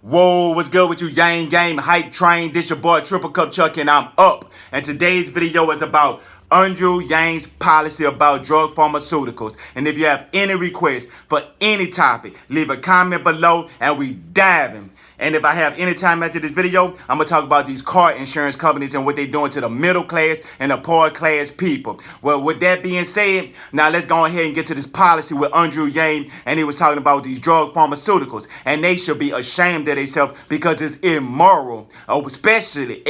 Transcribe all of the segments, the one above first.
Whoa, what's good with you, Yang Gang Hype Train? This your boy Triple Cup Chuck, and I'm up. And today's video is about Andrew Yang's policy about drug pharmaceuticals. And if you have any requests for any topic, leave a comment below and we diving. And if I have any time after this video, I'm going to talk about these car insurance companies and what they're doing to the middle class and the poor class people. Well, with that being said, now let's go ahead and get to this policy with Andrew Yang. And he was talking about these drug pharmaceuticals. And they should be ashamed of themselves because it's immoral, especially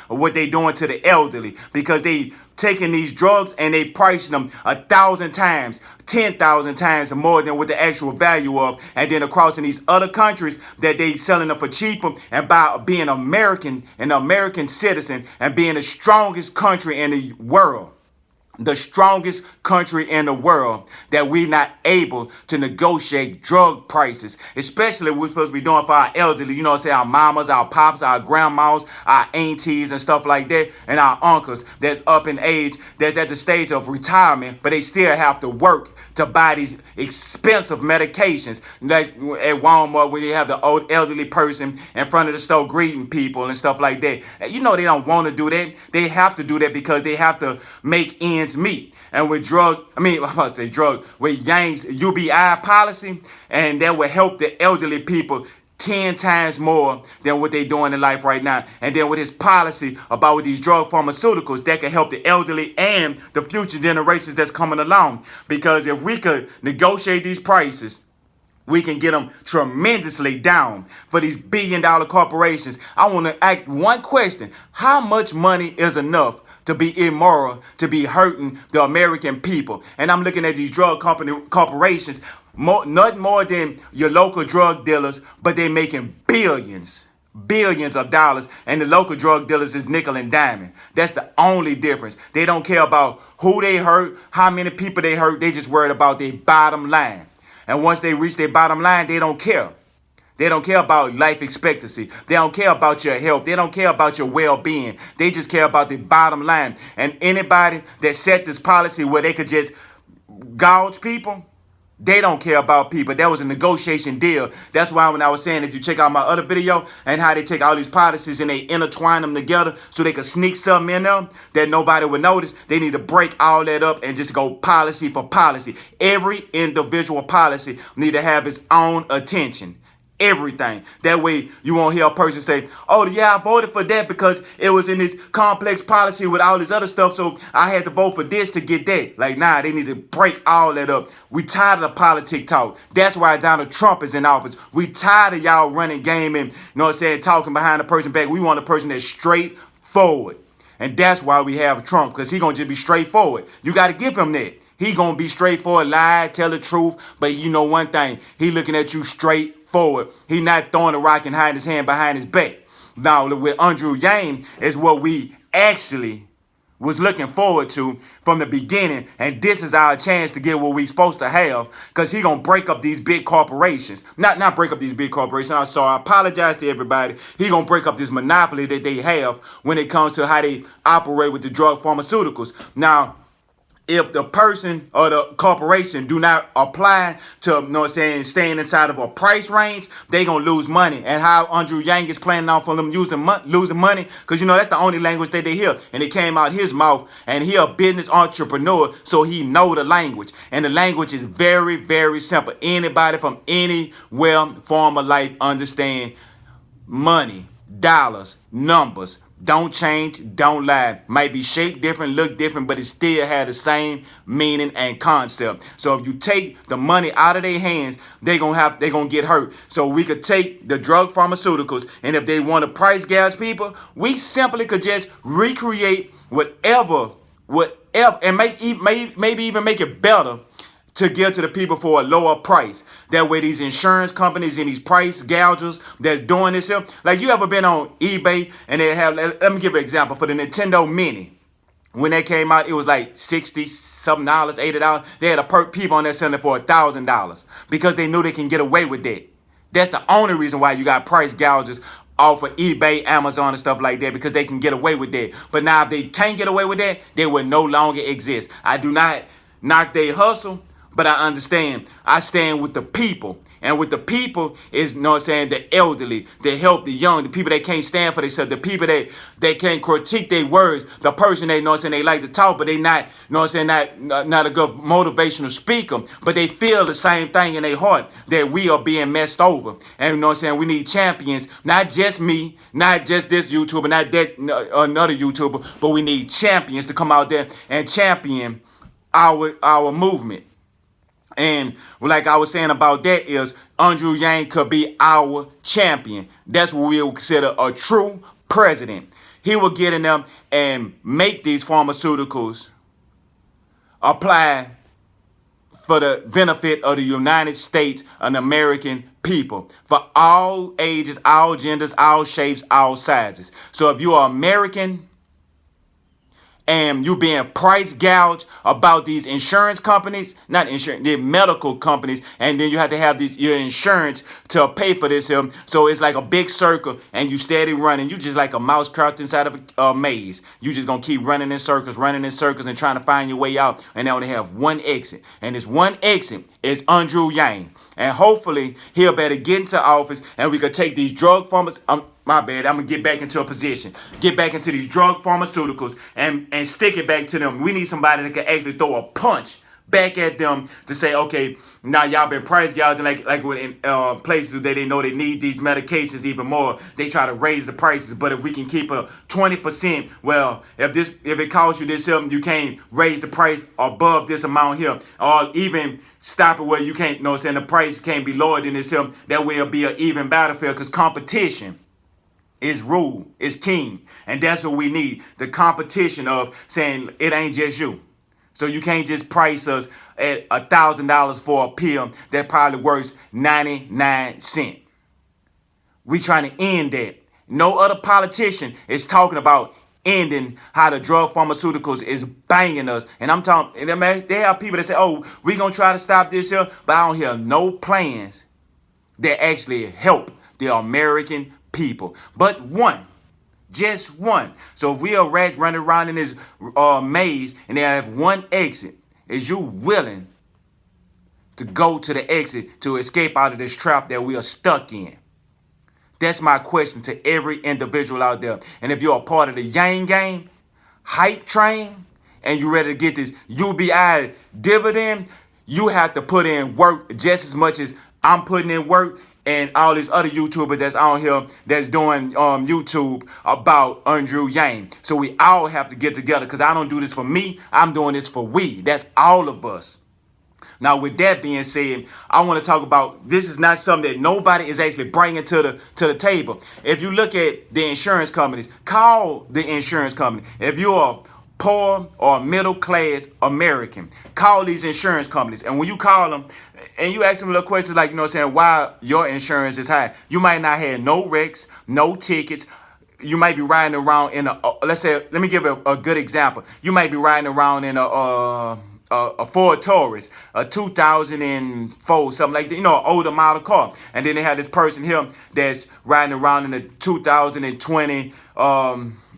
what they doing to the elderly, because they taking these drugs and they pricing them 1,000 times, 10,000 times more than what the actual value of, and then across in these other countries that they selling them for cheaper, and by being American, an American citizen, and being the strongest country in the world. The strongest country in the world, that we're not able to negotiate drug prices, especially what we're supposed to be doing for our elderly, you know what I'm saying, our mamas, our pops, our grandmas, our aunties and stuff like that, and our uncles that's up in age, that's at the stage of retirement, but they still have to work to buy these expensive medications. Like at Walmart, where you have the old elderly person in front of the store greeting people and stuff like that. You know they don't want to do that. They have to do that because they have to make ends meet. And with with Yang's UBI policy, and that will help the elderly people 10 times more than what they're doing in life right now. And then with his policy about with these drug pharmaceuticals, that can help the elderly and the future generations that's coming along. Because if we could negotiate these prices, we can get them tremendously down for these billion-dollar corporations. I want to ask one question. How much money is enough to be immoral, to be hurting the American people? And I'm looking at these drug corporations, not more than your local drug dealers, but they're making billions of dollars, and the local drug dealers is nickel and diamond. That's the only difference. They don't care about who they hurt, how many people they hurt. They just worried about their bottom line. And once they reach their bottom line, they don't care. They don't care about life expectancy. They don't care about your health. They don't care about your well-being. They just care about the bottom line. And anybody that set this policy where they could just gouge people, they don't care about people. That was a negotiation deal. That's why when I was saying, if you check out my other video and how they take all these policies and they intertwine them together so they can sneak something in them that nobody would notice, they need to break all that up and just go policy for policy. Every individual policy need to have its own attention. Everything. That way you won't hear a person say, oh yeah, I voted for that because it was in this complex policy with all this other stuff, so I had to vote for this to get that. Like, nah, they need to break all that up. We tired of the politic talk. That's why Donald Trump is in office. We tired of y'all running game and, you know what I'm saying, talking behind the person back. We want a person that's straightforward. And that's why we have Trump, because he gonna just be straightforward. You got to give him that. He gonna be straightforward, lie, tell the truth, but you know one thing, he looking at you straight forward. He not throwing a rock and hiding his hand behind his back. Now, with Andrew Yang is what we actually was looking forward to from the beginning, and this is our chance to get what we supposed to have, because he gonna break up these big corporations. Not break up these big corporations. I'm sorry, I apologize to everybody. He gonna break up this monopoly that they have when it comes to how they operate with the drug pharmaceuticals. Now, if the person or the corporation do not apply to, you know what I'm saying, staying inside of a price range, they gonna lose money. And how Andrew Yang is planning on for them losing money, because you know that's the only language that they hear, and it came out his mouth, and he a business entrepreneur, so he know the language, and the language is very, very simple. Anybody from anywhere form of life understand money, dollars, numbers. Don't change, don't lie. Might be shaped different, look different, but it still had the same meaning and concept. So if you take the money out of their hands, they're gonna get hurt. So we could take the drug pharmaceuticals, and if they want to price gouge people, we simply could just recreate whatever, and maybe even make it better to give to the people for a lower price. That way these insurance companies and these price gougers that's doing this here, like you ever been on eBay and they have, let me give an example, for the Nintendo Mini. When they came out, it was like $60-something, $80. They had people on there selling it for $1,000 because they knew they can get away with that. That's the only reason why you got price gougers off of eBay, Amazon, and stuff like that, because they can get away with that. But now if they can't get away with that, they will no longer exist. I do not knock their hustle, but I understand. I stand with the people. And with the people is, you know what I'm saying, the elderly, the help, the young, the people that can't stand for themselves, the people that they can't critique their words, the person they, you know what I'm saying, they like to talk, but they not, you know what I'm saying, not a good motivational speaker, but they feel the same thing in their heart that we are being messed over. And you know what I'm saying, we need champions, not just me, not just this YouTuber, not that another YouTuber, but we need champions to come out there and champion our movement. And like I was saying about that is Andrew Yang could be our champion. That's what we would consider a true president. He will get in them and make these pharmaceuticals apply for the benefit of the United States and American people, for all ages, all genders, all shapes, all sizes. So if you are American and you being price gouged about these insurance companies, not insurance, the medical companies, and then you have to have your insurance to pay for this. So it's like a big circle, and you steady running. You just like a mouse trapped inside of a maze. You just gonna keep running in circles, and trying to find your way out. And they only have one exit, and this one exit is Andrew Yang. And hopefully he'll better get into office, and we could take these drug farmers. My bad, I'm going to get back into a position. Get back into these drug pharmaceuticals and stick it back to them. We need somebody that can actually throw a punch back at them to say, okay, now y'all been price gouging like in places that they know they need these medications even more. They try to raise the prices, but if we can keep a 20%, well, if it costs you this, you can't raise the price above this amount here, or even stop it where you can't, you know what I'm saying, the price can't be lower than this, that will be an even battlefield, because competition is rule, is king. And that's what we need. The competition of saying it ain't just you. So you can't just price us at $1,000 for a pill that probably worth 99 cents. We trying to end that. No other politician is talking about ending how the drug pharmaceuticals is banging us. And I'm talking, and they have people that say, oh, we gonna try to stop this here, but I don't hear no plans that actually help the American people. But one, just one. So if we are running around in this maze and they have one exit, is you willing to go to the exit to escape out of this trap that we are stuck in? That's my question to every individual out there. And if you're a part of the YangGang hype train and you're ready to get this UBI dividend, you have to put in work just as much as I'm putting in work and all these other YouTubers that's on here that's doing YouTube about Andrew Yang. So we all have to get together, because I don't do this for me. I'm doing this for we. That's all of us. Now, with that being said, I want to talk about, this is not something that nobody is actually bringing to the table. If you look at the insurance companies, call the insurance company. If you're poor or middle class American, call these insurance companies. And when you call them and you ask them little questions like, you know what I'm saying, why your insurance is high, you might not have no wrecks, no tickets. You might be riding around in let's say, let me give a good example. You might be riding around in a Ford Taurus, a 2004, something like that, you know, an older model car. And then they have this person here that's riding around in a 2020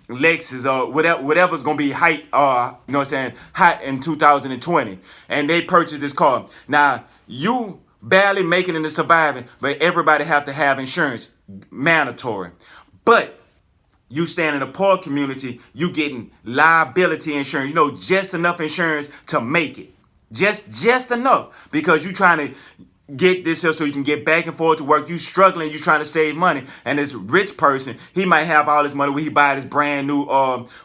Lexus or whatever's gonna be hype, you know what I'm saying, hot in 2020, and they purchased this car. Now you barely making it to surviving, but everybody have to have insurance, mandatory. But you stand in a poor community, you getting liability insurance, you know, just enough insurance to make it, just enough, because you trying to get this here so you can get back and forth to work. You struggling, you trying to save money. And this rich person, he might have all this money where he buy this brand new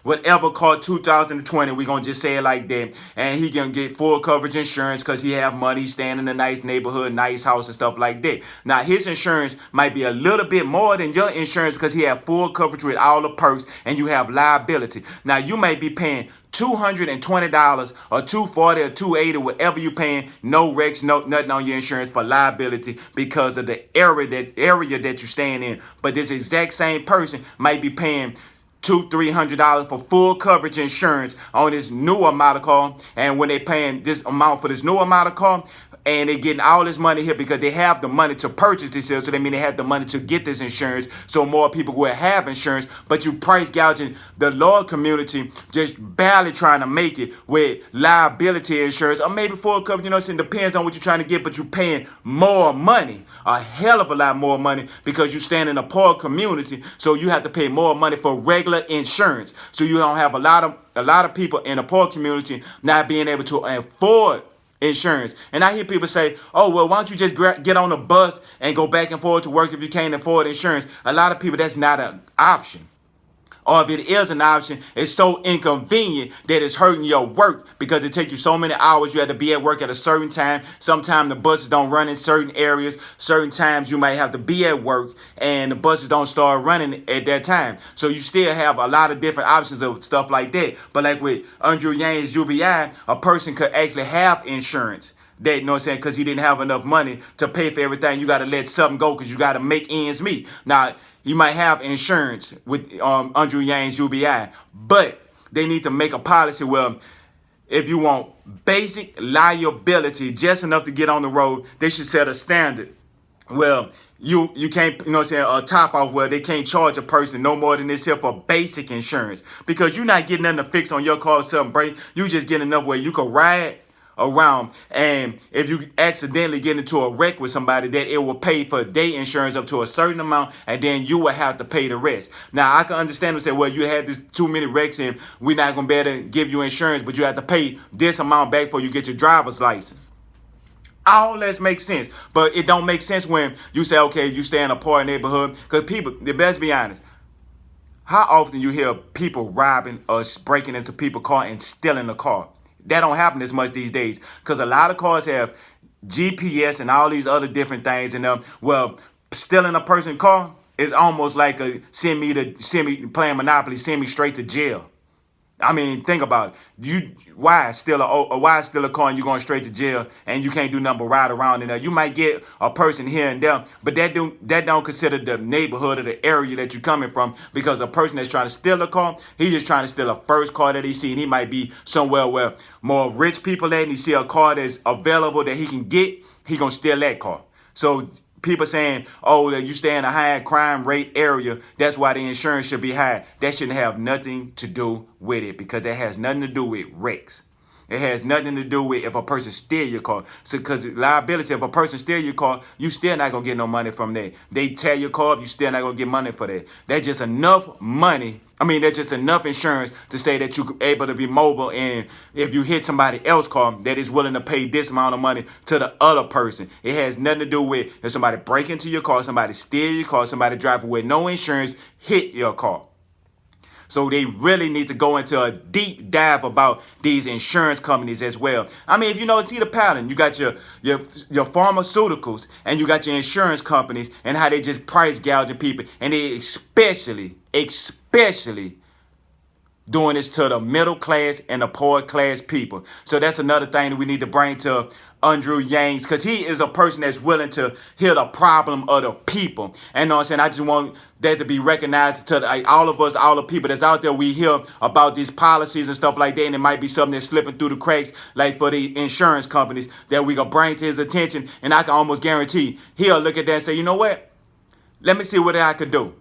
whatever car, 2020, we gonna just say it like that, and he can get full coverage insurance because he have money, he staying in a nice neighborhood, nice house and stuff like that. Now his insurance might be a little bit more than your insurance because he have full coverage with all the perks, and you have liability. Now you might be paying $220 or $240 or $280, whatever you paying, no wrecks, no nothing on your insurance for liability because of the area that you're staying in. But this exact same person might be paying $200-300 for full coverage insurance on this newer model car, and when they paying this amount for this newer model car, and they're getting all this money here because they have the money to purchase this here. So they mean they have the money to get this insurance, so more people will have insurance. But you price gouging the lower community, just barely trying to make it with liability insurance, or maybe for a couple, you know, it depends on what you're trying to get, but you're paying more money, a hell of a lot more money, because you stand in a poor community, so you have to pay more money for regular insurance. So you don't have a lot of people in a poor community not being able to afford insurance. And I hear people say, oh, well, why don't you just get on a bus and go back and forth to work if you can't afford insurance? A lot of people, that's not an option. Or if it is an option, it's so inconvenient that it's hurting your work, because it takes you so many hours. You have to be at work at a certain time. Sometimes the buses don't run in certain areas. Certain times you might have to be at work and the buses don't start running at that time. So you still have a lot of different options of stuff like that. But like with Andrew Yang's UBI, a person could actually have insurance. That, you know what I'm saying, because he didn't have enough money to pay for everything. You got to let something go because you got to make ends meet. Now, you might have insurance with Andrew Yang's UBI, but they need to make a policy where if you want basic liability, just enough to get on the road, they should set a standard. Well, you can't, you know what I'm saying, a top off where they can't charge a person no more than this here for basic insurance, because you're not getting nothing to fix on your car or something break. You just getting enough where you can ride around, and if you accidentally get into a wreck with somebody, that it will pay for their insurance up to a certain amount, and then you will have to pay the rest. Now, I can understand and say, well, you had this too many wrecks and we're not going to be able to give you insurance, but you have to pay this amount back before you get your driver's license. All that makes sense, but it don't make sense when you say, okay, you stay in a poor neighborhood, because people, let's be honest, how often you hear people robbing or breaking into people's car and stealing the car? That don't happen as much these days, because a lot of cars have GPS and all these other different things. And well, stealing a person's car is almost like a send me playing Monopoly, send me straight to jail. I mean, think about it. Why steal a car and you going straight to jail and you can't do nothing but ride around in there? You might get a person here and there, but that don't consider the neighborhood or the area that you're coming from, because a person that's trying to steal a car, he's just trying to steal a first car that he see, and he might be somewhere where more rich people at, and he see a car that's available that he can get, he gonna steal that car. So people saying, oh, that you stay in a high crime rate area, that's why the insurance should be high. That shouldn't have nothing to do with it, because that has nothing to do with wrecks. It has nothing to do with if a person steal your car. So, because liability, if a person steal your car, you still not going to get no money from that. They tear your car up, you still not going to get money for that. That's just enough money. I mean, that's just enough insurance to say that you're able to be mobile, and if you hit somebody else's car, that is willing to pay this amount of money to the other person. It has nothing to do with if somebody break into your car, somebody steal your car, somebody driving with no insurance hit your car. So they really need to go into a deep dive about these insurance companies as well. I mean, if you know, see the pattern. You got your pharmaceuticals and you got your insurance companies, and how they just price gouging people. And they especially doing this to the middle class and the poor class people. So that's another thing that we need to bring to Andrew Yang's, because he is a person that's willing to hear the problem of the people. And you know what I'm saying, I just want that to be recognized to all of us, all the people that's out there. We hear about these policies and stuff like that, and it might be something that's slipping through the cracks, like for the insurance companies, that we can bring to his attention. And I can almost guarantee he'll look at that and say, you know what, let me see what I could do.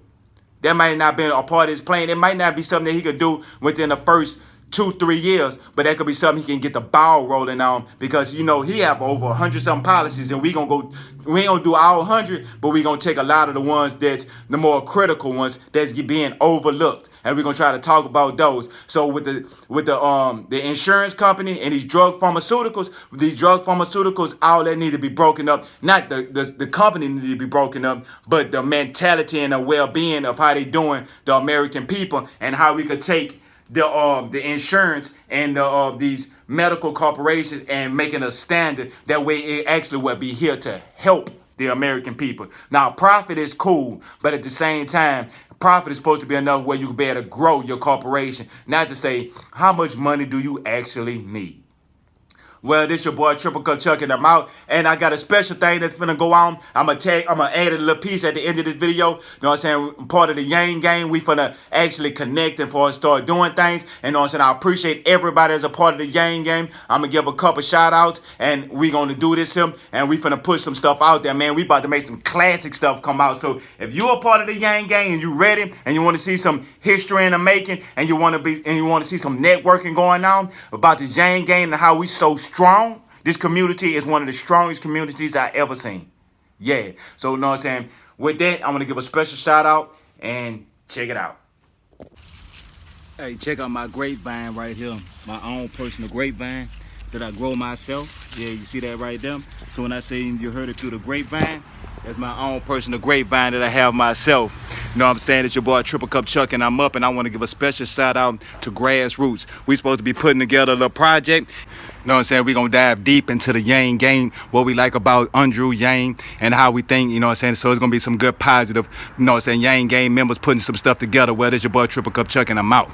That might not be a part of his plan. It might not be something that he could do within the first 2-3 years, but that could be something he can get the ball rolling on, because you know he have over 100-something policies, and we ain't gonna do all 100, but we gonna take a lot of the ones that's the more critical ones that's being overlooked, and we're gonna try to talk about those. So with the insurance company and these drug pharmaceuticals, all that need to be broken up. Not the company need to be broken up, but the mentality and the well-being of how they doing the American people, and how we could take the insurance and these medical corporations and making a standard. That way it actually will be here to help the American people. Now, profit is cool, but at the same time, profit is supposed to be enough where you can be able to grow your corporation, not to say how much money do you actually need. Well, this your boy Triple Cup Chuck and I'm out. And I got a special thing that's gonna go on. I'm gonna add a little piece at the end of this video. You know what I'm saying? I'm part of the Yang Gang. We finna actually connect and for us start doing things. And you know what I'm saying? I appreciate everybody as a part of the Yang Gang. I'm gonna give a couple shout outs and we gonna do this here. And we finna push some stuff out there, man. We about to make some classic stuff come out. So if you're a part of the Yang Gang and you ready and you wanna see some history in the making and you wanna see some networking going on about the Yang Gang and how we so strong. This community is one of the strongest communities I ever seen. Yeah. So, you know what I'm saying? With that, I'm going to give a special shout out and check it out. Hey, check out my grapevine right here. My own personal grapevine that I grow myself. Yeah, you see that right there? So when I say you heard it through the grapevine, that's my own personal grapevine that I have myself. You know what I'm saying? It's your boy Triple Cup Chuck and I'm up and I want to give a special shout out to GrassRoots. We supposed to be putting together a little project. You know what I'm saying? We're going to dive deep into the Yang Gang, what we like about Andrew Yang and how we think, you know what I'm saying? So it's going to be some good positive, you know what I'm saying, Yang Gang members putting some stuff together. Well, it's your boy Triple Cup Chuck and I'm out.